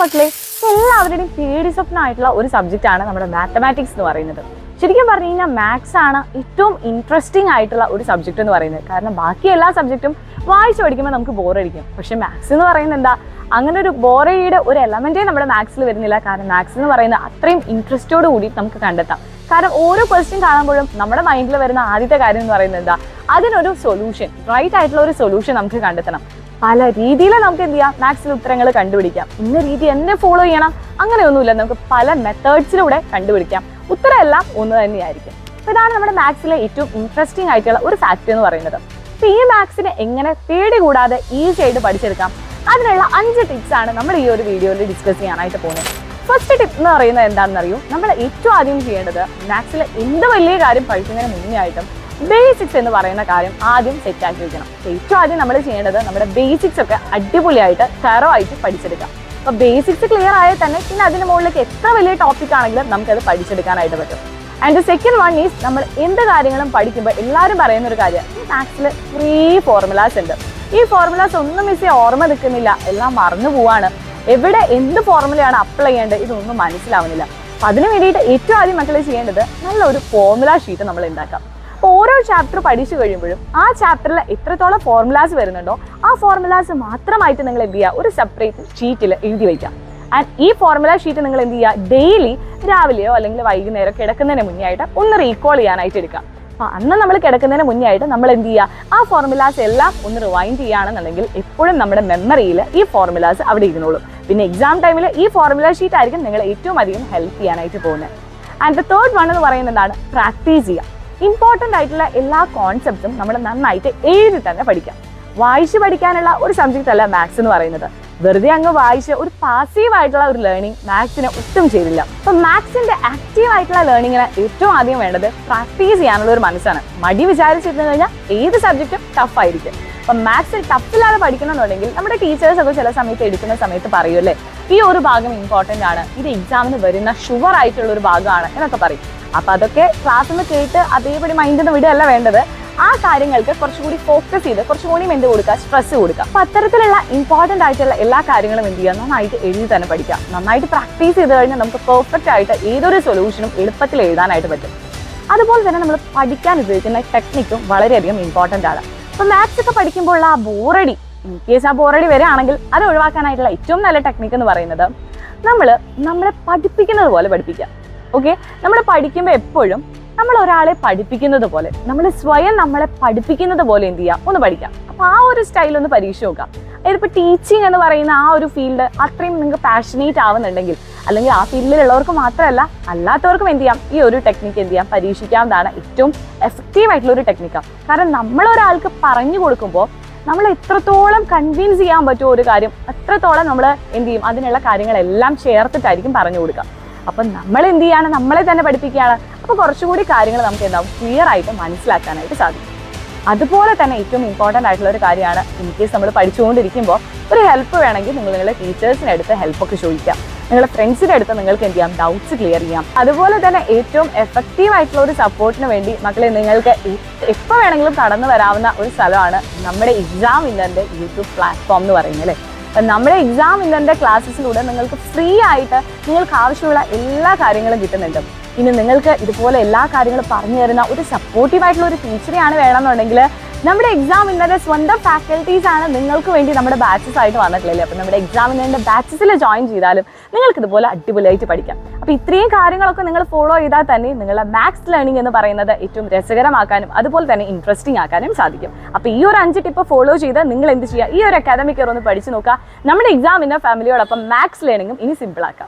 മക്കളെ, എല്ലാവരുടെയും പേടി സ്വപ്നമായിട്ടുള്ള ഒരു സബ്ജക്റ്റാണ് നമ്മുടെ മാത്തമാറ്റിക്സ് എന്ന് പറയുന്നത്. ശരിക്കും പറഞ്ഞു കഴിഞ്ഞാൽ മാത്സ് ആണ് ഏറ്റവും ഇൻട്രസ്റ്റിംഗ് ആയിട്ടുള്ള ഒരു സബ്ജക്റ്റ് എന്ന് പറയുന്നത്. കാരണം ബാക്കി എല്ലാ സബ്ജക്റ്റും വായിച്ചു പഠിക്കുമ്പോൾ നമുക്ക് ബോറടിക്കും. പക്ഷെ മാത്സ് എന്ന് പറയുന്നത് എന്താ, അങ്ങനെ ഒരു ബോറടിയുടെ ഒരു എലമെന്റേ നമ്മുടെ മാത്സിൽ വരുന്നില്ല. കാരണം മാത്സ് എന്ന് പറയുന്നത് അത്രയും ഇൻട്രസ്റ്റോട് കൂടി നമുക്ക് കണ്ടെത്താം. കാരണം ഓരോ ക്വസ്റ്റ്യൻ കാണുമ്പോഴും നമ്മുടെ മൈൻഡിൽ വരുന്ന ആദ്യത്തെ കാര്യം എന്ന് പറയുന്നത് എന്താ, അതിനൊരു സൊല്യൂഷൻ, റൈറ്റ് ആയിട്ടുള്ള ഒരു സൊല്യൂഷൻ നമുക്ക് കണ്ടെത്തണം. പല രീതിയിൽ നമുക്ക് എന്ത് ചെയ്യാം, മാത്സിൽ ഉത്തരങ്ങൾ കണ്ടുപിടിക്കാം. ഇന്ന രീതി എന്നെ ഫോളോ ചെയ്യണം അങ്ങനെയൊന്നുമില്ല, നമുക്ക് പല മെത്തേഡ്സിലൂടെ കണ്ടുപിടിക്കാം. ഉത്തരം എല്ലാം ഒന്ന് തന്നെയായിരിക്കും. അപ്പോൾ ഇതാണ് നമ്മുടെ മാത്സിലെ ഏറ്റവും ഇൻട്രസ്റ്റിംഗ് ആയിട്ടുള്ള ഒരു ഫാക്ട് എന്ന് പറയുന്നത്. അപ്പോൾ ഈ മാത്സിനെ എങ്ങനെ പേടി കൂടാതെ ഈസി ആയിട്ട് പഠിച്ചെടുക്കാം, അതിനുള്ള 5 ടിപ്സ് ആണ് നമ്മൾ ഈ ഒരു വീഡിയോയിൽ ഡിസ്കസ് ചെയ്യാനായിട്ട് പോകുന്നത്. ഫസ്റ്റ് ടിപ്പ് എന്ന് പറയുന്നത് എന്താണെന്ന് അറിയൂ, നമ്മൾ ഏറ്റവും ആദ്യം ചെയ്യേണ്ടത് മാത്സിലെ എന്ത് വലിയ കാര്യം പഠിക്കുന്നതിന് മുന്നേ ആയിട്ടും ബേസിക്സ് എന്ന് പറയുന്ന കാര്യം ആദ്യം സെറ്റ് ആക്കി വെക്കണം. ഏറ്റവും ആദ്യം നമ്മൾ ചെയ്യേണ്ടത് നമ്മുടെ ബേസിക്സ് ഒക്കെ അടിപൊളിയായിട്ട് തറോ ആയിട്ട് പഠിച്ചെടുക്കാം. അപ്പോൾ ബേസിക്സ് ക്ലിയർ ആയാൽ തന്നെ പിന്നെ അതിന് മുകളിലേക്ക് എത്ര വലിയ ടോപ്പിക് ആണെങ്കിലും നമുക്കത് പഠിച്ചെടുക്കാനായിട്ട് പറ്റും. ആൻഡ് സെക്കൻഡ് വൺ ഈസ്, നമ്മൾ എന്ത് കാര്യങ്ങളും പഠിക്കുമ്പോൾ എല്ലാവരും പറയുന്ന ഒരു കാര്യം, ഈ മാത്സിൽ കുറേ ഫോർമുലാസ് ഉണ്ട്. ഈ ഫോർമുലാസ് ഒന്നും മിസ് ഓർമ്മ നിൽക്കുന്നില്ല, എല്ലാം മറന്നു പോവാണ്. എവിടെ എന്ത് ഫോർമുലയാണ് അപ്ലൈ ചെയ്യേണ്ടത് ഇതൊന്നും മനസ്സിലാവുന്നില്ല. അപ്പം അതിന് വേണ്ടിയിട്ട് ഏറ്റവും ആദ്യം മക്കളെ ചെയ്യേണ്ടത് നല്ലൊരു ഫോർമുല ഷീറ്റ് നമ്മൾ ഉണ്ടാക്കാം. അപ്പോൾ ഓരോ ചാപ്റ്റർ പഠിച്ചു കഴിയുമ്പോഴും ആ ചാപ്റ്ററിൽ എത്രത്തോളം ഫോർമുലാസ് വരുന്നുണ്ടോ ആ ഫോർമുലാസ് മാത്രമായിട്ട് നിങ്ങൾ എന്ത് ചെയ്യുക, ഒരു സെപ്പറേറ്റ് ഷീറ്റിൽ എഴുതി വയ്ക്കാം. ആൻഡ് ഈ ഫോർമുല ഷീറ്റ് നിങ്ങൾ എന്ത് ചെയ്യുക, ഡെയിലി രാവിലെയോ അല്ലെങ്കിൽ വൈകുന്നേരം കിടക്കുന്നതിന് മുന്നേ ആയിട്ട് ഒന്ന് റീകോൾ ചെയ്യാനായിട്ട് എടുക്കാം. അപ്പോൾ അന്ന് നമ്മൾ കിടക്കുന്നതിന് മുന്നേ ആയിട്ട് നമ്മൾ എന്ത് ചെയ്യുക, ആ ഫോർമുലാസ് എല്ലാം ഒന്ന് റിവൈൻഡ് ചെയ്യുകയാണെന്നുണ്ടെങ്കിൽ എപ്പോഴും നമ്മുടെ മെമ്മറിയിൽ ഈ ഫോർമുലാസ് അവിടെ ഇരുന്നോളും. പിന്നെ എക്സാം ടൈമിൽ ഈ ഫോർമുല ഷീറ്റ് ആയിരിക്കും നിങ്ങൾ ഏറ്റവും അധികം ഹെൽപ്പ് ചെയ്യാനായിട്ട് പോകുന്നത്. ആൻഡ് തേർഡ് വൺ എന്ന് പറയുന്നത് എന്താണ്, പ്രാക്ടീസ് ചെയ്യുക. ഇമ്പോർട്ടൻ്റ് ആയിട്ടുള്ള എല്ലാ കോൺസെപ്റ്റും നമ്മൾ നന്നായിട്ട് എഴുതി തന്നെ പഠിക്കാം. വായിച്ച് പഠിക്കാനുള്ള ഒരു സബ്ജക്റ്റ് അല്ല മാത്സ് എന്ന് പറയുന്നത്. വെറുതെ അങ്ങ് വായിച്ച് ഒരു പാസീവ് ആയിട്ടുള്ള ഒരു ലേണിംഗ് മാത്സിന് ഒട്ടും ചെയ്തില്ല. അപ്പം മാത്സിന്റെ ആക്റ്റീവ് ആയിട്ടുള്ള ലേണിങ്ങിന് ഏറ്റവും ആദ്യം വേണ്ടത് പ്രാക്ടീസ് ചെയ്യാനുള്ള ഒരു മനസ്സാണ്. മടി വിചാരിച്ചിരുന്നു കഴിഞ്ഞാൽ ഏത് സബ്ജക്റ്റും ടഫ് ആയിരിക്കും. അപ്പം മാത്സ് ടഫില്ലാതെ പഠിക്കണമെന്നുണ്ടെങ്കിൽ നമ്മുടെ ടീച്ചേഴ്സ് ഒക്കെ ചില സമയത്ത് എടുക്കുന്ന സമയത്ത് പറയുമല്ലേ, ഈ ഒരു ഭാഗം ഇമ്പോർട്ടൻ്റ് ആണ്, ഇത് എക്സാമിന് വരുന്ന ഷുവർ ആയിട്ടുള്ള ഒരു ഭാഗമാണ് എന്നൊക്കെ പറയും. അപ്പം അതൊക്കെ ക്ലാസ്സിൽ നിന്ന് കേട്ട് അതേപടി മൈൻഡിൽ നിന്ന് വിടുകയല്ല വേണ്ടത്. ആ കാര്യങ്ങൾക്ക് കുറച്ചുകൂടി ഫോക്കസ് ചെയ്ത് കുറച്ചുകൂടി എന്ത് കൊടുക്കുക, സ്ട്രെസ് കൊടുക്കുക. അപ്പം അത്തരത്തിലുള്ള ഇമ്പോർട്ടൻ്റ് ആയിട്ടുള്ള എല്ലാ കാര്യങ്ങളും എന്ത് ചെയ്യുക, നന്നായിട്ട് എഴുതി തന്നെ പഠിക്കാം. നന്നായിട്ട് പ്രാക്ടീസ് ചെയ്ത് കഴിഞ്ഞാൽ നമുക്ക് പെർഫെക്റ്റ് ആയിട്ട് ഏതൊരു സൊല്യൂഷനും എളുപ്പത്തിൽ എഴുതാനായിട്ട് പറ്റും. അതുപോലെ തന്നെ നമ്മൾ പഠിക്കാൻ ഉപയോഗിക്കുന്ന ടെക്നിക്കും വളരെയധികം ഇമ്പോർട്ടൻ്റ് ആണ്. അപ്പം മാത്സ് ഒക്കെ പഠിക്കുമ്പോൾ ആ ബോറടി, ഇൻ കേസ് ആ ബോറടി വരികയാണെങ്കിൽ അത് ഒഴിവാക്കാനായിട്ടുള്ള ഏറ്റവും നല്ല ടെക്നിക്ക് എന്ന് പറയുന്നത് നമ്മളെ പഠിപ്പിക്കുന്നത് പോലെ പഠിപ്പിക്കുക. ഓക്കെ, നമ്മൾ പഠിക്കുമ്പോൾ എപ്പോഴും നമ്മൾ ഒരാളെ പഠിപ്പിക്കുന്നത് പോലെ, നമ്മൾ സ്വയം നമ്മളെ പഠിപ്പിക്കുന്നത് പോലെ എന്ത് ചെയ്യാം, ഒന്ന് പഠിക്കാം. അപ്പോൾ ആ ഒരു സ്റ്റൈൽ ഒന്ന് പരീക്ഷ നോക്കാം. അതായത് ഇപ്പോൾ ടീച്ചിങ് എന്ന് പറയുന്ന ആ ഒരു ഫീൽഡ് അത്രയും നിങ്ങൾക്ക് പാഷനേറ്റ് ആവുന്നുണ്ടെങ്കിൽ, അല്ലെങ്കിൽ ആ ഫീൽഡിലുള്ളവർക്ക് മാത്രമല്ല അല്ലാത്തവർക്കും എന്ത് ചെയ്യാം, ഈ ഒരു ടെക്നിക്ക് എന്ത് ചെയ്യാം, പരീക്ഷിക്കാവുന്നതാണ്. ഏറ്റവും എഫക്റ്റീവ് ആയിട്ടുള്ള ഒരു ടെക്നിക്കാണ്. കാരണം നമ്മളൊരാൾക്ക് പറഞ്ഞു കൊടുക്കുമ്പോൾ നമ്മൾ എത്രത്തോളം കൺവിൻസ് ചെയ്യാൻ പറ്റുമോ ഒരു കാര്യം, അത്രത്തോളം നമ്മൾ എന്ത് ചെയ്യും, അതിനുള്ള കാര്യങ്ങളെല്ലാം ചേർത്തിട്ടായിരിക്കും പറഞ്ഞു കൊടുക്കുക. അപ്പം നമ്മൾ എന്ത് ചെയ്യാണ്, നമ്മളെ തന്നെ പഠിപ്പിക്കുകയാണ്. അപ്പോൾ കുറച്ചുകൂടി കാര്യങ്ങൾ നമുക്ക് എന്താവും, ക്ലിയർ ആയിട്ട് മനസ്സിലാക്കാനായിട്ട് സാധിക്കും. അതുപോലെ തന്നെ ഏറ്റവും ഇമ്പോർട്ടൻ്റ് ആയിട്ടുള്ള ഒരു കാര്യമാണ്, ഇൻ കേസ് നമ്മൾ പഠിച്ചുകൊണ്ടിരിക്കുമ്പോൾ ഒരു ഹെൽപ്പ് വേണമെങ്കിൽ നിങ്ങൾ നിങ്ങളുടെ ടീച്ചേഴ്സിൻ്റെ അടുത്ത് ഹെൽപ്പൊക്കെ ചോദിക്കാം. നിങ്ങളുടെ ഫ്രണ്ട്സിൻ്റെ അടുത്ത് നിങ്ങൾക്ക് എന്ത് ചെയ്യാം, ഡൗട്ട്സ് ക്ലിയർ ചെയ്യാം. അതുപോലെ തന്നെ ഏറ്റവും എഫക്റ്റീവ് ആയിട്ടുള്ള ഒരു സപ്പോർട്ടിന് വേണ്ടി മക്കളെ നിങ്ങൾക്ക് എപ്പോൾ വേണമെങ്കിലും കടന്നു വരാവുന്ന ഒരു സ്ഥലമാണ് നമ്മുടെ എക്സാം വിന്നറിൻ്റെ യൂട്യൂബ് പ്ലാറ്റ്ഫോം എന്ന് പറയുന്നത് അല്ലേ. നമ്മുടെ എക്സാം വിന്നറിൻ്റെ ക്ലാസ്സസിലൂടെ നിങ്ങൾക്ക് ഫ്രീ ആയിട്ട് നിങ്ങൾക്ക് ആവശ്യമുള്ള എല്ലാ കാര്യങ്ങളും കിട്ടുന്നുണ്ട്. ഇനി നിങ്ങൾക്ക് ഇതുപോലെ എല്ലാ കാര്യങ്ങളും പറഞ്ഞു തരുന്ന ഒരു സപ്പോർട്ടീവ് ആയിട്ടുള്ള ഒരു ടീച്ചറെയാണ് വേണമെന്നുണ്ടെങ്കിൽ നമ്മുടെ എക്സാം വിന്നറിന്റെ സ്വന്തം ഫാക്കൽറ്റീസ് ആണ് നിങ്ങൾക്ക് വേണ്ടി നമ്മുടെ ബാച്ചസ് ആയിട്ട് വന്നിട്ടില്ലേ. അപ്പം നമ്മുടെ എക്സാം വിന്നറിന്റെ ബാച്ചസിൽ ജോയിൻ ചെയ്താലും നിങ്ങൾക്ക് ഇതുപോലെ അടിപൊളിയായിട്ട് പഠിക്കാം. അപ്പോൾ ഇത്രയും കാര്യങ്ങളൊക്കെ നിങ്ങൾ ഫോളോ ചെയ്താൽ തന്നെ നിങ്ങളുടെ മാത്സ് ലേണിംഗ് എന്ന് പറയുന്നത് ഏറ്റവും രസകരമാക്കാനും അതുപോലെ തന്നെ ഇൻട്രസ്റ്റിംഗ് ആക്കാനും സാധിക്കും. അപ്പോൾ ഈ ഒരു 5 ടിപ്പ് ഫോളോ ചെയ്ത് നിങ്ങൾ എന്ത് ചെയ്യുക, ഈ ഒരു അക്കാദമിക് ഇയർ ഒന്ന് പഠിച്ചു നോക്കുക. നമ്മുടെ എക്സാം വിന്നർ ഫാമിലിയോടൊപ്പം മാത്സ് ലേണിംഗും ഇനി സിമ്പിൾ ആക്കാം.